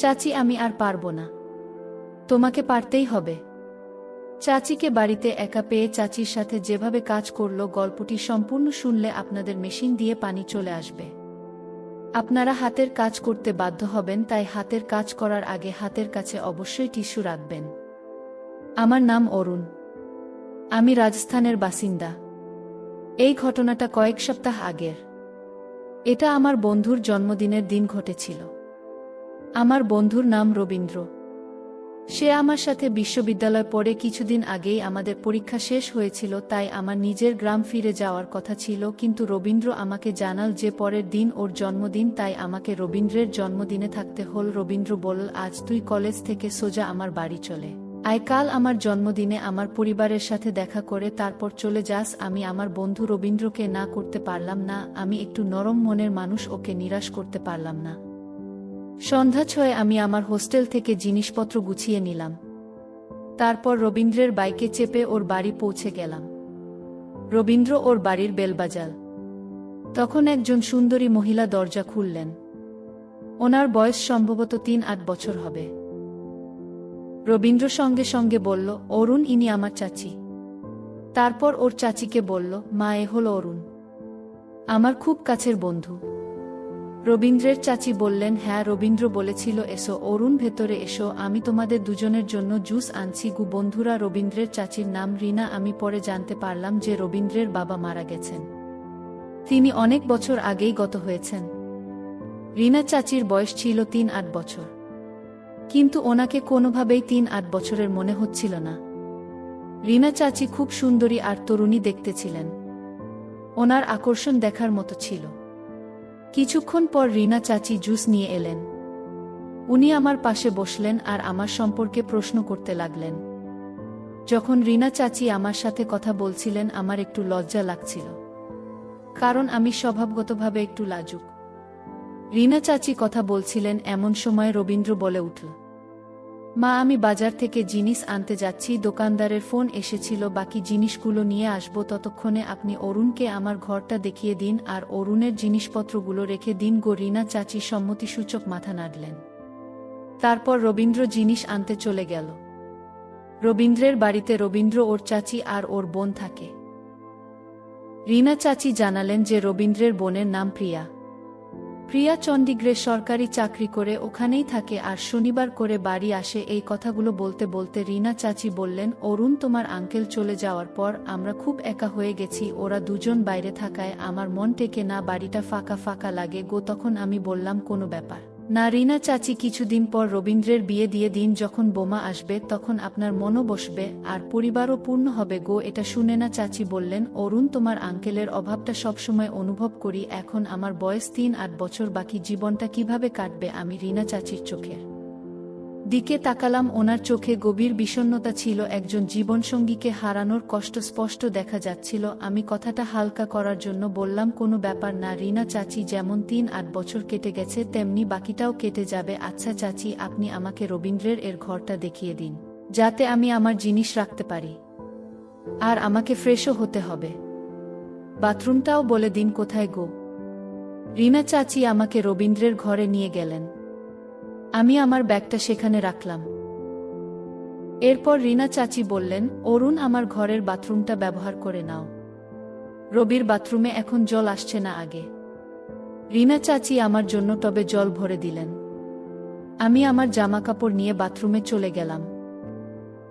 চাচি আমি আর পারব না। তোমাকে পারতেই হবে। চাচিকে বাড়িতে একা পেয়ে চাচির সাথে যেভাবে কাজ করলো গল্পটি সম্পূর্ণ শুনলে আপনাদের মেশিন দিয়ে পানি চলে আসবে। আপনারা হাতের কাজ করতে বাধ্য হবেন, তাই হাতের কাজ করার আগে হাতের কাছে অবশ্যই টিস্যু রাখবেন। আমার নাম অরুণ। আমি রাজস্থানের বাসিন্দা। এই ঘটনাটা কয়েক সপ্তাহ আগের। এটা আমার বন্ধুর জন্মদিনের দিন ঘটেছিল। আমার বন্ধুর নাম রবীন্দ্র। সে আমার সাথে বিশ্ববিদ্যালয় পড়ে কিছুদিন আগেই আমাদের পরীক্ষা শেষ হয়েছিল, তাই আমার নিজের গ্রাম ফিরে যাওয়ার কথা ছিল, কিন্তু রবীন্দ্র আমাকে জানাল যে পরের দিন ওর জন্মদিন, তাই আমাকে রবীন্দ্রের জন্মদিনে থাকতে হল। রবীন্দ্র বলল, আজ তুই কলেজ থেকে সোজা আমার বাড়ি চলে আয়, কাল আমার জন্মদিনে আমার পরিবারের সাথে দেখা করে তারপর চলে যাস। আমি আমার বন্ধু রবীন্দ্রকে না করতে পারলাম না। আমি একটু নরম মনের মানুষ, ওকে নিরাশ করতে পারলাম না। সন্ধ্যা ৬ আমি আমার হোস্টেল থেকে জিনিসপত্র গুছিয়ে নিলাম। তারপর রবীন্দ্রের বাইকে চেপে ওর বাড়ি পৌঁছে গেলাম। রবীন্দ্র ওর বাড়ির বেল বাজাল। তখন একজন সুন্দরী মহিলা দরজা খুললেন। ওনার বয়স সম্ভবত ৩-৮ বছর হবে। রবীন্দ্র সঙ্গে সঙ্গে বলল, অরুণ, ইনি আমার চাচি। তারপর ওর চাচিকে বলল, মা, এ হল অরুণ, আমার খুব কাছের বন্ধু। রবীন্দ্রের চাচি বললেন, হ্যাঁ, রবীন্দ্র বলেছিল এসো অরুণ, ভেতরে এসো, আমি তোমাদের দুজনের জন্য জুস আনছি। বন্ধুরা, রবীন্দ্রের চাচির নাম রিনা। আমি পরে জানতে পারলাম যে রবীন্দ্রের বাবা মারা গেছেন। তিনি অনেক বছর আগেই গত হয়েছেন। রিনা চাচির বয়স ছিল ৩-৮ বছর, কিন্তু ওনাকে কোনোভাবেই ৩-৮ বছরের মনে হচ্ছিল না। রিনা চাচি খুব সুন্দরী আর তরুণী দেখতে ছিলেন। ওনার আকর্ষণ দেখার মতো ছিল। কিছুক্ষণ পর রিনা চাচি জুস নিয়ে এলেন। উনি আমার পাশে বসলেন আর আমার সম্পর্কে প্রশ্ন করতে লাগলেন। যখন রিনা চাচি আমার সাথে কথা বলছিলেন আমার একটু লজ্জা লাগছিল, কারণ আমি স্বভাবগতভাবে একটু লাজুক। রিনা চাচি কথা বলছিলেন, এমন সময় রবীন্দ্র বলে উঠল, মা, আমি বাজার থেকে জিনিস আনতে যাচ্ছি, দোকানদারের ফোন এসেছিল, বাকি জিনিসগুলো নিয়ে আসব, ততক্ষণে আপনি অরুণকে আমার ঘরটা দেখিয়ে দিন আর অরুণের জিনিসপত্রগুলো রেখে দিন। রিনা চাচি সম্মতিসূচক মাথা নাড়লেন। তারপর রবীন্দ্র জিনিস আনতে চলে গেল। রবীন্দ্রের বাড়িতে রবীন্দ্র, ওর চাচি আর ওর বোন থাকে। রিনা চাচি জানালেন যে রবীন্দ্রের বোনের নাম প্রিয়া। প্রিয়া চণ্ডীগড়ে সরকারি চাকরি করে ওখানেই থাকে আর শনিবার করে বাড়ি আসে। এই কথাগুলো বলতে বলতে রিনা চাচি বললেন, অরুণ, তোমার আঙ্কেল চলে যাওয়ার পর আমরা খুব একা হয়ে গেছি। ওরা দুজন বাইরে থাকায় আমার মন টেকে না, বাড়িটা ফাঁকা ফাঁকা লাগে। তখন আমি বললাম, কোনো ব্যাপার না রিনা চাচি, কিছুদিন পর রবীন্দ্রের বিয়ে দিয়ে দিন, যখন বোমা আসবে তখন আপনার মনও বসবে আর পরিবারও পূর্ণ হবে। এটা শুনে না চাচি বললেন, অরুণ, তোমার আঙ্কেলের অভাবটা সবসময় অনুভব করি। এখন আমার বয়স ৩-৮ বছর, বাকি জীবনটা কিভাবে কাটবে? আমি রিনা চাচির চোখের দিকে তাকালাম। ওনার চোখে গভীর বিষণ্ণতা ছিল, একজন জীবনসঙ্গীকে হারানোর কষ্ট স্পষ্ট দেখা যাচ্ছিল। আমি কথাটা হালকা করার জন্য বললাম, কোনো ব্যাপার না রিনা চাচি, যেমন ৩-৮ বছর কেটে গেছে তেমনি বাকিটাও কেটে যাবে। আচ্ছা চাচি, আপনি আমাকে রবীন্দ্রের এর ঘরটা দেখিয়ে দিন, যাতে আমি আমার জিনিস রাখতে পারি, আর আমাকে ফ্রেশও হতে হবে। বাথরুমটাও বলে দিন কোথায় গো। রিনা চাচি আমাকে রবীন্দ্রের ঘরে নিয়ে গেলেন। আমি আমার ব্যাগটা সেখানে রাখলাম। এরপর রিনা চাচি বললেন, অরুণ, আমার ঘরের বাথরুমটা ব্যবহার করে নাও। রবির বাথরুমে এখন জল আসছে না আগে। রিনা চাচি আমার জন্য টবে জল ভরে দিলেন। আমি আমার জামাকাপড় নিয়ে বাথরুমে চলে গেলাম।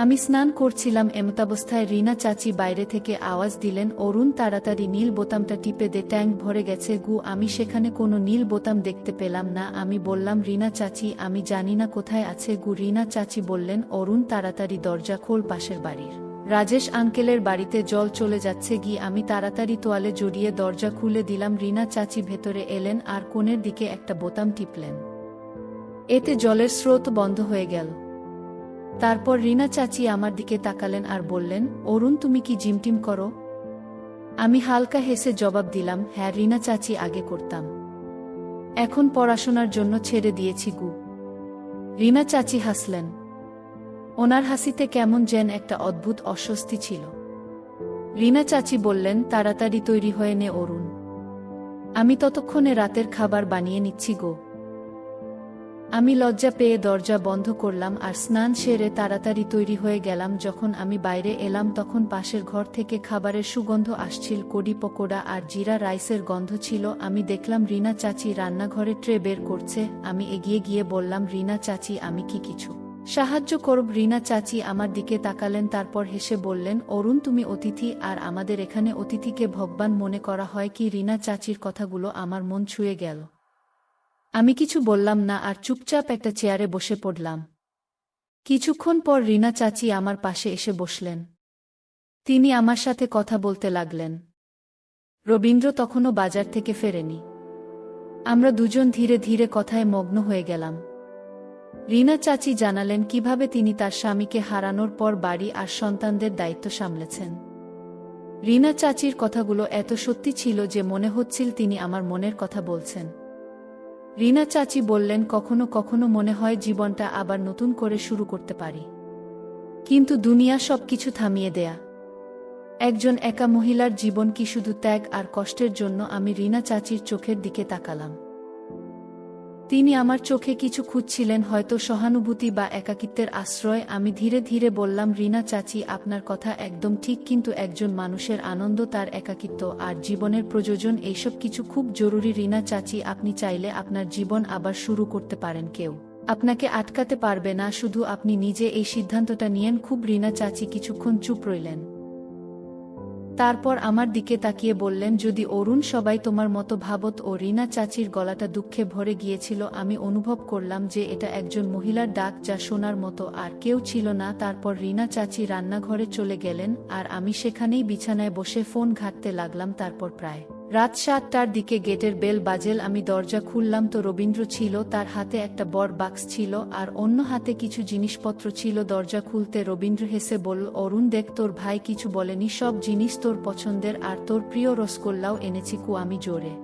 আমি স্নান করছিলাম, এমতাবস্থায় রিনা চাচি বাইরে থেকে আওয়াজ দিলেন, অরুণ, তাড়াতাড়ি নীল বোতামটা টিপে দে, ট্যাঙ্ক ভরে গেছে। আমি সেখানে কোনো নীল বোতাম দেখতে পেলাম না। আমি বললাম, রিনা চাচি, আমি জানি না কোথায় আছে। রিনা চাচি বললেন, অরুণ, তাড়াতাড়ি দরজা খোল, পাশের বাড়ির রাজেশ আঙ্কেলের বাড়িতে জল চলে যাচ্ছে। আমি তাড়াতাড়ি তোয়ালে জড়িয়ে দরজা খুলে দিলাম। রিনা চাচি ভেতরে এলেন আর কোণের দিকে একটা বোতাম টিপলেন। এতে জলের স্রোত বন্ধ হয়ে গেল। তারপর রিনা চাচি আমার দিকে তাকালেন আর বললেন, অরুণ, তুমি কি জিমটিম করো? আমি হালকা হেসে জবাব দিলাম, হ্যাঁ রিনা চাচি, আগে করতাম, এখন পড়াশোনার জন্য ছেড়ে দিয়েছি। রিনা চাচি হাসলেন। ওনার হাসিতে কেমন যেন একটা অদ্ভুত অস্বস্তি ছিল। রিনা চাচি বললেন, তাড়াতাড়ি তৈরি হয়ে নে অরুণ, আমি ততক্ষণে রাতের খাবার বানিয়ে নিচ্ছি গো। আমি লজ্জা পেয়ে দরজা বন্ধ করলাম আর স্নান সেরে তাড়াতাড়ি তৈরি হয়ে গেলাম। যখন আমি বাইরে এলাম তখন পাশের ঘর থেকে খাবারের সুগন্ধ আসছিল, কড়ি পকোড়া আর জিরা রাইসের গন্ধ ছিল। আমি দেখলাম রিনা চাচি রান্নাঘরে ট্রে বের করছে। আমি এগিয়ে গিয়ে বললাম, রিনা চাচি, আমি কি কিছু সাহায্য করব? রিনা চাচি আমার দিকে তাকালেন, তারপর হেসে বললেন, অরুণ, তুমি অতিথি আর আমাদের এখানে অতিথিকে ভগবান মনে করা হয় কি? রিনা চাচির কথাগুলো আমার মন ছুঁয়ে গেল। আমি কিছু বললাম না আর চুপচাপ একটা চেয়ারে বসে পড়লাম। কিছুক্ষণ পর রিনা চাচি আমার পাশে এসে বসলেন। তিনি আমার সাথে কথা বলতে লাগলেন। রবীন্দ্র তখনও বাজার থেকে ফেরেনি। আমরা দুজন ধীরে ধীরে কথায় মগ্ন হয়ে গেলাম। রিনা চাচি জানালেন কিভাবে তিনি তার স্বামীকে হারানোর পর বাড়ি আর সন্তানদের দায়িত্ব সামলেছেন। রিনা চাচির কথাগুলো এত সত্যি ছিল যে মনে হচ্ছিল তিনি আমার মনের কথা বলছেন। রিনা চাচি বললেন, কখনো কখনো মনে হয় জীবনটা আবার নতুন করে শুরু করতে পারি, কিন্তু দুনিয়া সবকিছু থামিয়ে দেয়া। একজন একা মহিলার জীবন কি শুধু ত্যাগ আর কষ্টের জন্য? আমি রিনা চাচির চোখের দিকে তাকালাম। তিনি আমার চোখে কিছু খুঁজছিলেন, হয়তো সহানুভূতি বা একাকিত্বের আশ্রয়। আমি ধীরে ধীরে বললাম, রিনা চাচি, আপনার কথা একদম ঠিক, কিন্তু একজন মানুষের আনন্দ, তার একাকিত্ব আর জীবনের প্রয়োজন, এইসব কিছু খুব জরুরি। রিনা চাচি, আপনি চাইলে আপনার জীবন আবার শুরু করতে পারেন, কেউ আপনাকে আটকাতে পারবে না, শুধু আপনি নিজে এই সিদ্ধান্তটা নিয়েন। খুব। রিনা চাচি কিছুক্ষণ চুপ রইলেন, তারপর আমার দিকে তাকিয়ে বললেন, যদি অরুণ সবাই তোমার মতো ভাবত। ও রিনা চাচির গলাটা দুঃখে ভরে গিয়েছিল। আমি অনুভব করলাম যে এটা একজন মহিলার ডাক, যা শোনার মতো আর কেউ ছিল না। তারপর রিনা চাচি রান্নাঘরে চলে গেলেন আর আমি সেখানেই বিছানায় বসে ফোন ঘাঁটতে লাগলাম। তারপর প্রায় রাত 7টার দিকে গেটের বেল বাজেল। আমি দরজা খুললাম তো রবীন্দ্র ছিল, তার হাতে একটা বড় বাক্স ছিল আর অন্য হাতে কিছু জিনিসপত্র ছিল। দরজা খুলতে রবীন্দ্র হেসে বলল, অরুণ, দেখ, তোর ভাই কিছু বলেনি, সব জিনিস তোর পছন্দের আর তোর প্রিয় রসগোল্লাও এনেছি। আমি জোরে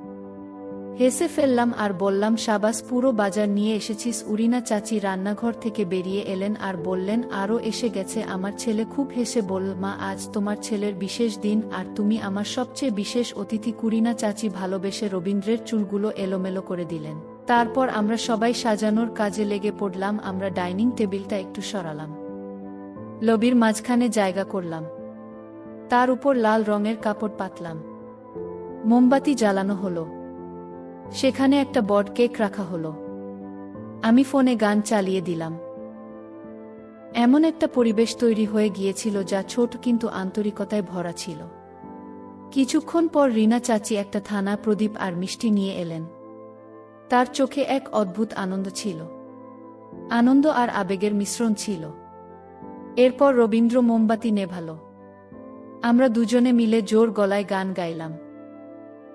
হেসে ফেললাম আর বললাম, সাবাস, পুরো বাজার নিয়ে এসেছিস। রিনা চাচি রান্নাঘর থেকে বেরিয়ে এলেন আর বললেন, আরও এসে গেছে আমার ছেলে। খুব হেসে বলল, মা, আজ তোমার ছেলের বিশেষ দিন আর তুমি আমার সবচেয়ে বিশেষ অতিথি। রিনা চাচি ভালোবেসে রবীন্দ্রের চুলগুলো এলোমেলো করে দিলেন। তারপর আমরা সবাই সাজানোর কাজে লেগে পড়লাম। আমরা ডাইনিং টেবিলটা একটু সরালাম, লবির মাঝখানে জায়গা করলাম, তার উপর লাল রঙের কাপড় পাতলাম, মোমবাতি জ্বালানো হলো, সেখানে একটা বড় কেক রাখা হলো। আমি ফোনে গান চালিয়ে দিলাম। এমন একটা পরিবেশ তৈরি হয়ে গিয়েছিল যা ছোট কিন্তু আন্তরিকতায় ভরা ছিল। কিছুক্ষণ পর রিনা চাচি একটা থানা প্রদীপ আর মিষ্টি নিয়ে এলেন। তার চোখে এক অদ্ভুত আনন্দ ছিল, আনন্দ আর আবেগের মিশ্রণ ছিল। এরপর রবীন্দ্র মোমবাতি নেভালো। আমরা দুজনে মিলে জোর গলায় গান গাইলাম।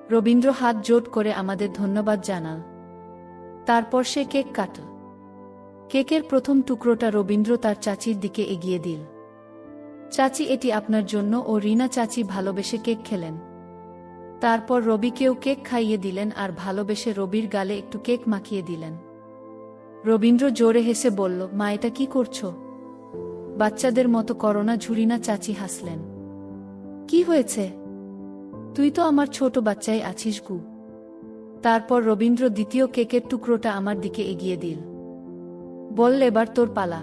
রবীন্দ্র হাত জোট করে আমাদের ধন্যবাদ জানাল। তারপর সে কেক কাটল। কেকের প্রথম টুকরোটা রবীন্দ্র তার চাচির দিকে এগিয়ে দিল। চাচি, এটি আপনার জন্য। ও রিনা চাচি ভালোবেসে কেক খেলেন। তারপর রবিকেও কেক খাইয়ে দিলেন আর ভালোবেসে রবির গালে একটু কেক মাখিয়ে দিলেন। রবীন্দ্র জোরে হেসে বলল, মা, এটা কি করছো? বাচ্চাদের মতো করো না। রিনা চাচি হাসলেন। কি হয়েছে? তুই তো আমার ছোট বাচ্চাই আছিস গু। তারপর রবীন্দ্র দ্বিতীয় কেকের টুকরোটা আমার দিকে এগিয়ে দিল। বলল, এবার তোর পালা।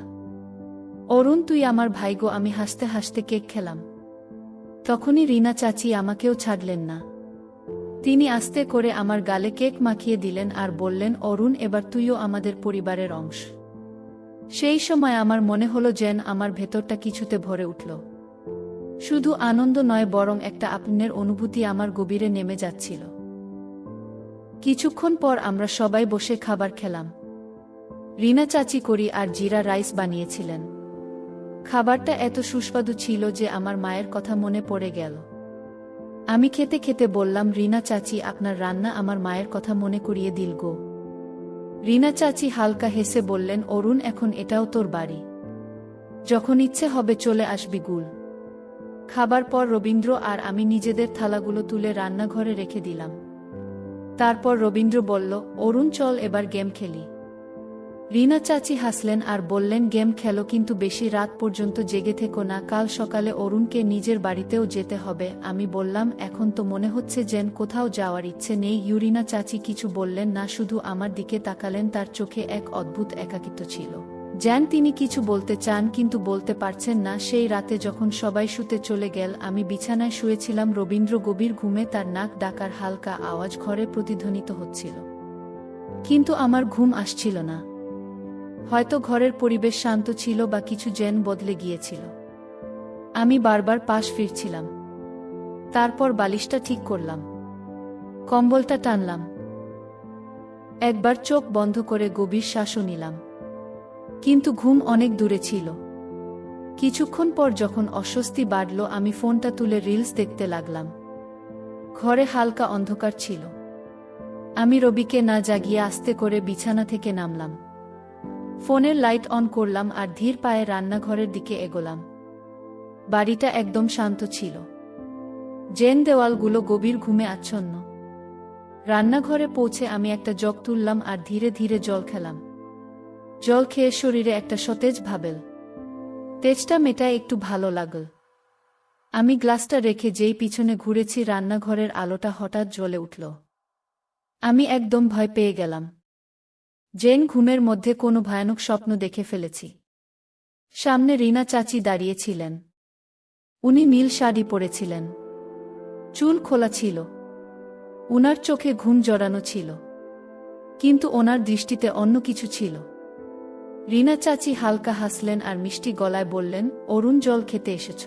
অরুণ, তুই আমার ভাই গো। আমি হাসতে হাসতে কেক খেলাম। তখনই রিনা চাচি আমাকেও ছাড়লেন না। তিনি আস্তে করে আমার গালে কেক মাখিয়ে দিলেন আর বললেন, অরুণ, এবার তুইও আমাদের পরিবারের অংশ। সেই সময় আমার মনে হলো যেন আমার ভেতরটা কিছুতে ভরে উঠল। শুধু আনন্দ নয়, বরং একটা আপনের অনুভূতি আমার গভীরে নেমে যাচ্ছিল। কিছুক্ষণ পর আমরা সবাই বসে খাবার খেলাম। রিনা চাচি কড়ি আর জিরা রাইস বানিয়েছিলেন। খাবারটা এত সুস্বাদু ছিল যে আমার মায়ের কথা মনে পড়ে গেল। আমি খেতে খেতে বললাম, রিনা চাচি, আপনার রান্না আমার মায়ের কথা মনে করিয়ে দিল গো। রিনা চাচি হালকা হেসে বললেন, অরুণ, এখন এটাও তোর বাড়ি, যখন ইচ্ছে হবে চলে আসবি গুল। খাবার পর রবীন্দ্র আর আমি নিজেদের থালাগুলো তুলে রান্নাঘরে রেখে দিলাম। তারপর রবীন্দ্র বলল, অরুণ, চল এবার গেম খেলি। রিনা চাচি হাসলেন আর বললেন, গেম খেলো কিন্তু বেশি রাত পর্যন্ত জেগে থেকো না, কাল সকালে অরুণকে নিজের বাড়িতেও যেতে হবে। আমি বললাম, এখন তো মনে হচ্ছে যেন কোথাও যাওয়ার ইচ্ছে নেই। রিনা চাচি কিছু বললেন না, শুধু আমার দিকে তাকালেন। তার চোখে এক অদ্ভুত একাকিত্ব ছিল, যেন তিনি কিছু বলতে চান কিন্তু বলতে পারছেন না। সেই রাতে যখন সবাই শুতে চলে গেল, আমি বিছানায় শুয়েছিলাম। রবীন্দ্র গভীর ঘুমে, তার নাক ডাকার হালকা আওয়াজ ঘরে প্রতিধ্বনিত হচ্ছিল, কিন্তু আমার ঘুম আসছিল না। হয়তো ঘরের পরিবেশ শান্ত ছিল বা কিছু যেন বদলে গিয়েছিল। আমি বারবার পাশ ফিরছিলাম। তারপর বালিশটা ঠিক করলাম, কম্বলটা টানলাম, একবার চোখ বন্ধ করে গভীর শ্বাসও নিলাম, কিন্তু ঘুম অনেক দূরে ছিল। কিছুক্ষণ পর যখন অস্বস্তি বাড়ল, আমি ফোনটা তুলে রিলস দেখতে লাগলাম। ঘরে হালকা অন্ধকার ছিল। আমি রবিকে না জাগিয়ে আস্তে করে বিছানা থেকে নামলাম, ফোনের লাইট অন করলাম আর ধীর পায়ে রান্নাঘরের দিকে এগোলাম। বাড়িটা একদম শান্ত ছিল, জেন দেওয়ালগুলো গভীর ঘুমে আচ্ছন্ন। রান্নাঘরে পৌঁছে আমি একটা জগ তুললাম আর ধীরে ধীরে জল খেলাম। জল খেয়ে শরীরে একটা সতেজ ভাবেল, তেজটা মেটায় একটু ভালো লাগল। আমি গ্লাসটা রেখে যেই পিছনে ঘুরেছি, রান্নাঘরের আলোটা হঠাৎ জ্বলে উঠল। আমি একদম ভয় পেয়ে গেলাম। জেন ঘুমের মধ্যে কোনো ভয়ানক স্বপ্ন দেখে ফেলেছি। সামনে রিনা চাচি দাঁড়িয়েছিলেন। উনি নীল শাড়ি পরেছিলেন, চুল খোলা ছিল, উনার চোখে ঘুম জড়ানো ছিল, কিন্তু ওনার দৃষ্টিতে অন্য কিছু ছিল। রিনা চাচি হালকা হাসলেন আর মিষ্টি গলায় বললেন, অরুণ, জল খেতে এসেছ?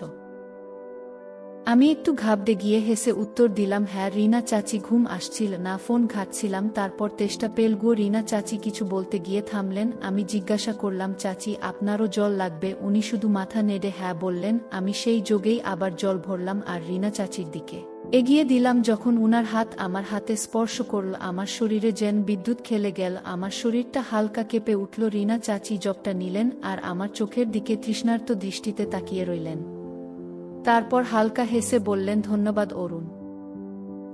আমি একটু ঘাবড়ে গিয়ে হেসে উত্তর দিলাম, হ্যাঁ। রিনা চাচি ঘুম আসছিল না, ফোন ঘাটছিলাম। তারপর তেষ্টা পেল গো। রিনা চাচি কিছু বলতে গিয়ে থামলেন। আমি জিজ্ঞাসা করলাম, চাচি, আপনারও জল লাগবে? উনি শুধু মাথা নেড়ে হ্যাঁ বললেন। আমি সেই যোগেই আবার জল ভরলাম আর রিনা চাচির দিকে এগিয়ে দিলাম। যখন উনার হাত আমার হাতে স্পর্শ করল, আমার শরীরে যেন বিদ্যুৎ খেলে গেল। আমার শরীরটা হালকা কেঁপে উঠল। রিনা চাচি জগটা নিলেন আর আমার চোখের দিকে তৃষ্ণার্ত দৃষ্টিতে তাকিয়ে রইলেন। তারপর হালকা হেসে বললেন, ধন্যবাদ অরুণ।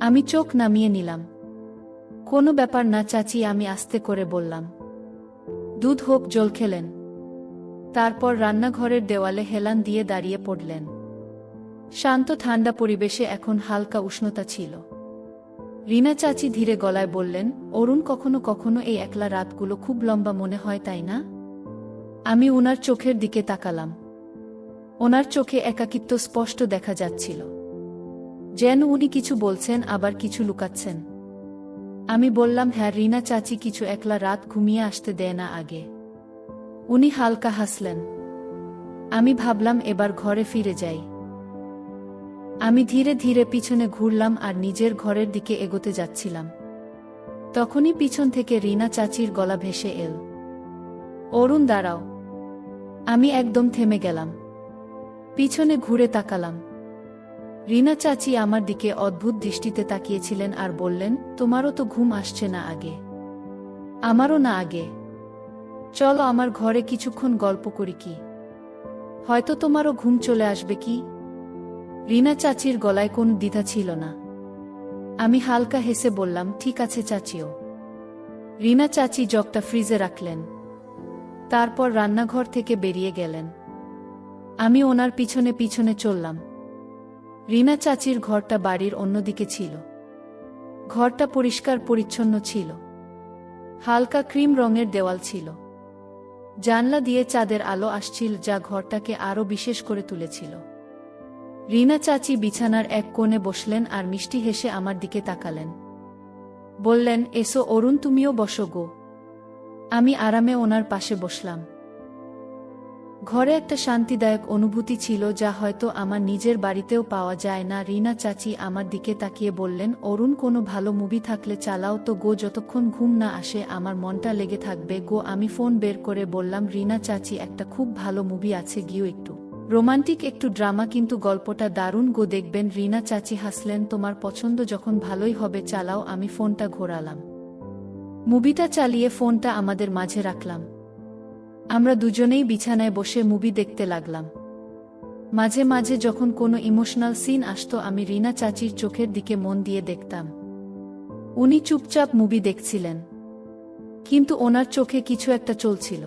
আমি চোখ নামিয়ে নিলাম। কোনো ব্যাপার না চাচি, আমি আস্তে করে বললাম। দুধ হোক। জল খেলেন। তারপর রান্নাঘরের দেওয়ালে হেলান দিয়ে দাঁড়িয়ে পড়লেন। শান্ত ঠান্ডা পরিবেশে এখন হালকা উষ্ণতা ছিল। রিনা চাচি ধীরে গলায় বললেন, অরুণ, কখনো কখনো এই একলা রাতগুলো খুব লম্বা মনে হয়, তাই না? আমি উনার চোখের দিকে তাকালাম। ওনার চোখে একাকিত্ব স্পষ্ট দেখা যাচ্ছিল, যেন উনি কিছু বলছেন আবার কিছু লুকাচ্ছেন। আমি বললাম, হ্যাঁ রিনা চাচি, কিছু একলা রাত ঘুমিয়ে আসতে দেয় না আগে। উনি হালকা হাসলেন। আমি ভাবলাম এবার ঘরে ফিরে যাই। আমি ধীরে ধীরে পিছনে ঘুরলাম আর নিজের ঘরের দিকে এগোতে যাচ্ছিলাম। তখনই পিছন থেকে রিনা চাচির গলা ভেসে এল, অরুণ, দাঁড়াও। আমি একদম থেমে গেলাম। পিছনে ঘুরে তাকালাম। রিনা চাচি আমার দিকে অদ্ভুত দৃষ্টিতে তাকিয়েছিলেন আর বললেন, তোমারও তো ঘুম আসছে না আগে? আমারও না আগে। চলো আমার ঘরে কিছুক্ষণ গল্প করি, কি হয়তো তোমারও ঘুম চলে আসবে। কি? রিনা চাচির গলায় কোনো দ্বিধা ছিল না। আমি হালকা হেসে বললাম, ঠিক আছে চাচিও। রিনা চাচি জগটা ফ্রিজে রাখলেন। তারপর রান্নাঘর থেকে বেরিয়ে গেলেন। আমি ওনার পিছনে পিছনে চললাম। রিনা চাচির ঘরটা বাড়ির অন্যদিকে ছিল। ঘরটা পরিষ্কার পরিচ্ছন্ন ছিল। হালকা ক্রিম রঙের দেওয়াল ছিল। জানলা দিয়ে চাঁদের আলো আসছিল, যা ঘরটাকে আরো বিশেষ করে তুলেছিল। রিনা চাচি বিছানার এক কোণে বসলেন আর মিষ্টি হেসে আমার দিকে তাকালেন। বললেন, এসো অরুণ, তুমিও বসো গো। আমি আরামে ওনার পাশে বসলাম। ঘরে একটা শান্তিদায়ক অনুভূতি ছিল, যা হয়তো আমার নিজের বাড়িতেও পাওয়া যায় না। রিনা চাচি আমার দিকে তাকিয়ে বললেন, অরুণ, কোনো ভালো মুভি থাকলে চালাও তো গো, যতক্ষণ ঘুম না আসে আমার মনটা লেগে থাকবে গো। আমি ফোন বের করে বললাম, রিনা চাচি, একটা খুব ভালো মুভি আছে গিয়ে, একটু রোমান্টিক, একটু ড্রামা, কিন্তু গল্পটা দারুণ গো, দেখবেন। রিনা চাচি হাসলেন, তোমার পছন্দ যখন, ভালোই হবে, চালাও। আমি ফোনটা ঘোরালাম। মুভিটা চালিয়ে ফোনটা আমাদের মাঝে রাখলাম। আমরা দুজনেই বিছানায় বসে মুভি দেখতে লাগলাম। মাঝে মাঝে যখন কোনো ইমোশনাল সিন আসতো, আমি রিনা চাচির চোখের দিকে মন দিয়ে দেখতাম। উনি চুপচাপ মুভি দেখছিলেন, কিন্তু ওনার চোখে কিছু একটা চলছিল।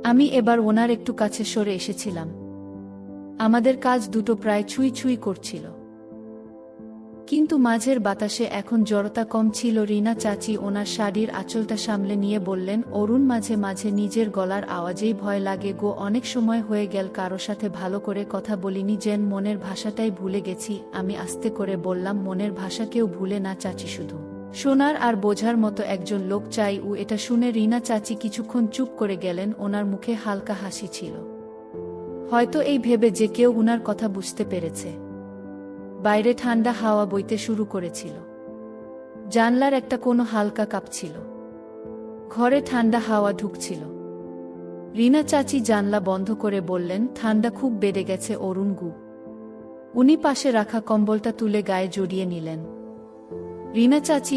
আমি এবার ওনার একটু কাছে সরে এসেছিলাম। আমাদের কাজ দুটো প্রায় ছুঁই ছুঁই করছিল, কিন্তু মাঝের বাতাসে এখন জড়তা কম ছিল। রিনা চাচি ওনার শাড়ির আঁচলটা সামলে নিয়ে বললেন, অরুণ, মাঝে মাঝে নিজের গলার আওয়াজেই ভয় লাগে গো। অনেক সময় হয়ে গেল কারো সাথে ভালো করে কথা বলিনি, যেন মনের ভাষাটাই ভুলে গেছি। আমি আস্তে করে বললাম, মনের ভাষা কেউ ভুলে না চাচি, শুধু শোনার আর বোঝার মতো একজন লোক চাই। এটা শুনে রিনা চাচি কিছুক্ষণ চুপ করে গেলেন। ওনার মুখে হালকা হাসি ছিল, হয়তো এই ভেবে যে কেউ উনার কথা বুঝতে পেরেছে। বাইরে ঠান্ডা হাওয়া বইতে শুরু করেছিল। জানলার একটা কোনো হালকা কাঁপছিল। ঘরে ঠান্ডা হাওয়া ঢুকছিল। রিনা চাচি জানলা বন্ধ করে বললেন, ঠান্ডা খুব বেড়ে গেছে অরুণ গু। উনি পাশে রাখা কম্বলটা তুলে গায়ে জড়িয়ে নিলেন। রিনা চাচি